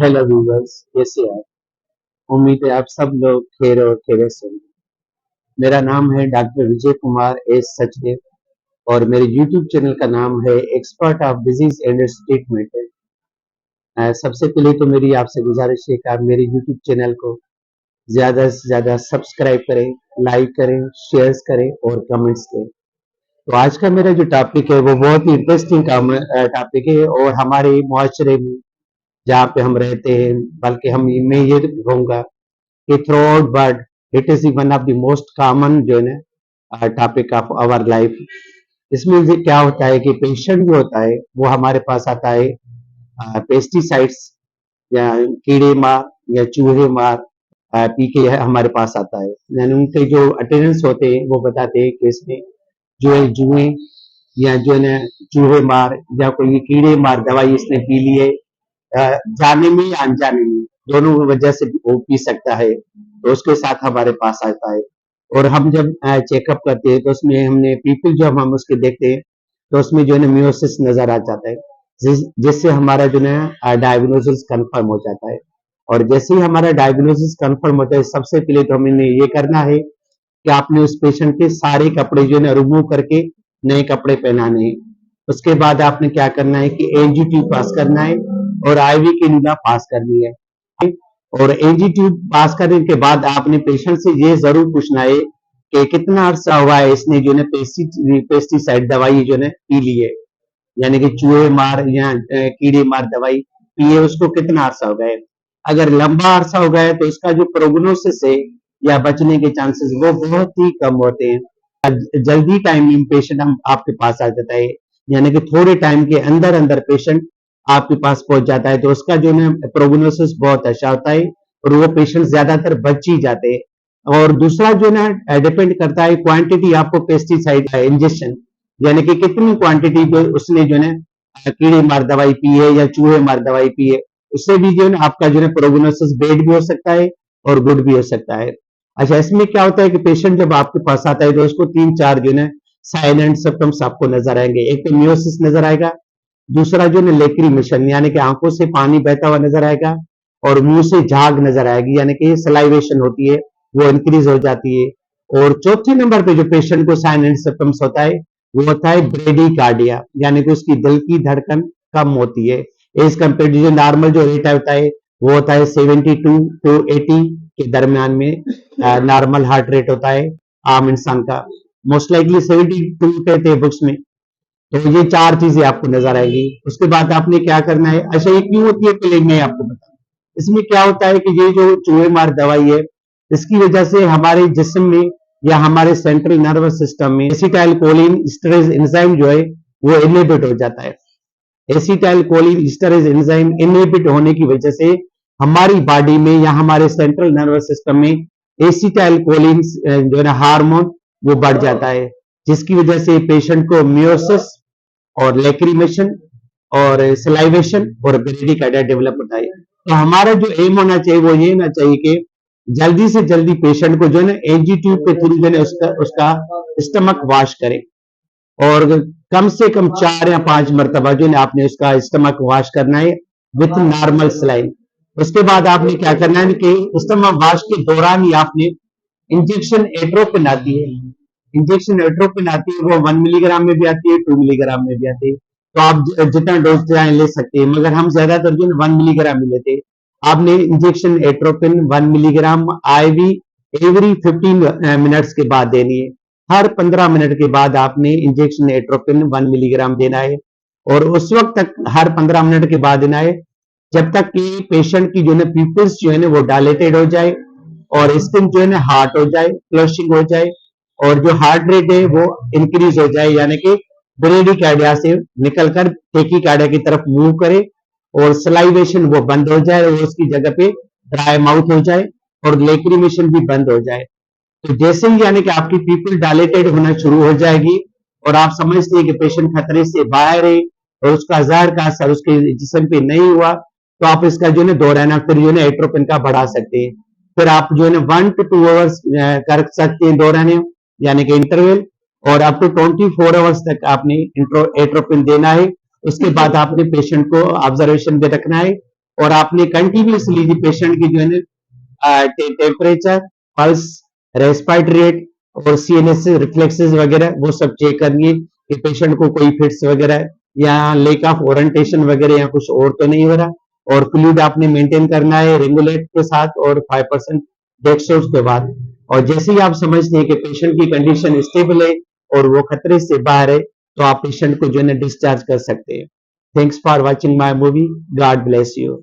Hello viewers, कैसे हैं आप? उम्मीद है आप सब लोग खैर और खैरियत से होंगे। मेरा नाम है डॉक्टर विजय कुमार एस सचदेव और मेरे यूट्यूब चैनल का नाम है expert of disease and treatment. सबसे पहले तो मेरी आपसे गुजारिश है कि आप मेरे यूट्यूब चैनल को ज्यादा से ज्यादा सब्सक्राइब करें, लाइक करें, शेयर करें और कमेंट्स दें। तो आज का मेरा जो टॉपिक है वो बहुत ही इंटरेस्टिंग टॉपिक है और हमारे माशरे में जहाँ पे हम रहते हैं, बल्कि हम मैं ये कहूँगा कि through out world it is one of the most common जो है ना टॉपिक ऑफ आवर लाइफ। इसमें क्या होता है कि पेशेंट जो होता है वो हमारे पास आता है पेस्टिसाइड्स या कीड़े मार या चूहे मार पी के हमारे पास आता है। यानी उनके जो अटेंडेंस होते हैं वो बताते हैं कि इसमें जो है जुए या जो है ना चूहे मार या कोई कीड़े मार दवाई इसने पी ली है, जाने में या अनजाने में दोनों वजह से वो पी सकता है, तो उसके साथ हमारे पास आता है। और हम जब चेकअप करते हैं तो उसमें हमने पीपल जब हम उसके देखते हैं तो उसमें जो है ना मियोसिस नजर आ जाता है, जिससे हमारा जो है डायग्नोसिस कंफर्म हो जाता है। और जैसे ही हमारा डायग्नोसिस कंफर्म होता है, सबसे पहले तो हमें ये करना है कि आपने उस पेशेंट के सारे कपड़े जो है ना रिमूव करके नए कपड़े पहनाने हैं। उसके बाद आपने क्या करना है कि एनजी ट्यूब पास करना है और आईवी की निगाह पास करनी है। और एनजी ट्यूब पास करने के बाद आपने पेशेंट से ये जरूर पूछना है कि कितना अरसा हुआ है इसने जो है पेस्टिसाइड दवाई जो है पी ली है, यानी कि चूहे मार या कीड़े मार दवाई पी है, उसको कितना अरसा हो गया है। अगर लंबा अरसा हो गया है तो इसका जो प्रोग्नोसिस है या बचने के चांसेस वो बहुत ही कम होते हैं। जल्दी टाइम में पेशेंट हम आपके पास आ जाता है, यानी कि थोड़े टाइम के अंदर अंदर पेशेंट आपके पास पहुंच जाता है, तो उसका जो है प्रोग्नोसिस बहुत अच्छा होता है और वो पेशेंट ज्यादातर बच ही जाते हैं। और दूसरा जो ना डिपेंड करता है क्वांटिटी आपको पेस्टिसाइड इंजेक्शन, यानी कि कितनी क्वांटिटी जो उसने जो है कीड़े मार दवाई पी है या चूहे मार दवाई पी है, उससे भी जो है आपका जो है प्रोग्नोसिस बेड भी हो सकता है और गुड भी हो सकता है। अच्छा, इसमें क्या होता है कि पेशेंट जब आपके पास आता है तो उसको 3-4 जो है साइलेंट सिम्टम्स आपको नजर आएंगे। एक तो मियोसिस नजर आएगा, दूसरा जो है लेक्रीमेशन यानी कि आंखों से पानी बहता हुआ नजर आएगा और मुंह से झाग नजर आएगी, यानी कि सलाइवेशन होती है वो इंक्रीज हो जाती है। और चौथे नंबर पे जो पेशेंट को साइन एंड सिम्टम्स होता है वो होता है ब्रेडिकार्डिया, यानी कि उसकी दिल की धड़कन कम होती है एज कम्पेयर टू जो नॉर्मल जो रेट होता है वो होता है 72 to 80 के दरमियान में नॉर्मल हार्ट रेट होता है आम इंसान का। मोस्ट लाइकली 72 कहते हैं बुक्स में। तो ये चार चीजें आपको नजर आएगी। उसके बाद आपने क्या करना है, अच्छा ये क्यों होती है पहले मैं आपको बताऊं। इसमें क्या होता है कि ये जो चूहे मार दवाई है इसकी वजह से हमारे जिस्म में या हमारे सेंट्रल नर्वस सिस्टम में एसिटाइल कोलिन स्टरेज एंजाइम जो है वो इनहिबिट हो जाता है। Acetyl choline storage enzyme inhibit होने की वजह से हमारी बॉडी में या हमारे सेंट्रल नर्वस सिस्टम में एसिटाइल कोलिन जो है ना हार्मोन वो बढ़ जाता है, जिसकी वजह से पेशेंट को मियोसिस और लेक्रीमेशन और सलाइवेशन और ब्रेडिकार्डिया डेवलप होता है। तो हमारा जो एम होना चाहिए वो ये होना चाहिए कि जल्दी से जल्दी पेशेंट को जो है ना एनजी ट्यूब के थ्रू जो है उसका स्टमक वॉश करें और कम से कम 4 या 5 मरतबा जो है आपने उसका स्टमक वॉश करना है विथ नॉर्मल सलाइन। उसके बाद आपने क्या करना है कि स्टमक वॉश के दौरान ही आपने इंजेक्शन एट्रोपिन आती है, इंजेक्शन एट्रोपिन आती है वो 1 मिलीग्राम में भी आती है, 2 मिलीग्राम में भी आती है। तो आप जितना डोज चाहें ले सकते हैं, मगर हम ज्यादातर जो 1 मिलीग्राम ही लेते हैं। आपने injection atropine 1 milligram IV every 15 minutes के बाद देनी है। हर 15 मिनट के बाद आपने इंजेक्शन एट्रोपिन 1 मिलीग्राम देना है और उस वक्त तक हर 15 मिनट के बाद देना है जब तक कि पेशेंट की जो है प्यूपिल्स जो है ना वो डायलेटेड हो जाए और स्किन जो है ना हार्ड हो जाए, फ्लशिंग हो जाए और जो हार्ट रेट है वो इंक्रीज हो जाए, यानी कि ब्रेडिकार्डिया से निकलकर टेकिकार्डिया की तरफ मूव करे और सलाइवेशन वो बंद हो जाए और उसकी जगह पे ड्राई माउथ हो जाए और लेक्रीमेशन भी बंद हो जाए। तो जैसे ही यानी कि आपकी पीपल डायलेटेड होना शुरू हो जाएगी और आप समझते हैं कि पेशेंट खतरे से बाहर है और उसका जहर का असर उसके जिस्म पे नहीं हुआ, तो आप इसका जो है दोहराना फिर जो है एट्रोपिन का बढ़ा सकते हैं। फिर आप जो है 1 to 2 आवर्स कर सकते हैं दोहराने, यानी कि इंटरवल, और अप टू 24 आवर्स तक आपने एट्रोपिन देना है। उसके बाद आपने पेशेंट को ऑब्जर्वेशन में रखना है और आपने कंटिन्यूसली पेशेंट की जो है ना टेम्परेचर, पल्स, रेस्पिरेटरी रेट और सीएनएस रिफ्लेक्सेस वगैरह वो सब चेक करनी है कि पेशेंट को कोई फिट्स वगैरह या लेक ऑफ ओरिएंटेशन वगैरह या कुछ और तो नहीं हो रहा। और फ्लूइड आपने मेंटेन करना है रेगुलेट के साथ और 5% डेक्सोज के बाद। और जैसे ही आप समझते हैं कि पेशेंट की कंडीशन स्टेबल है और वो खतरे से बाहर है, तो आप पेशेंट को जो है ना डिस्चार्ज कर सकते हैं। Thanks for watching my movie. God bless you.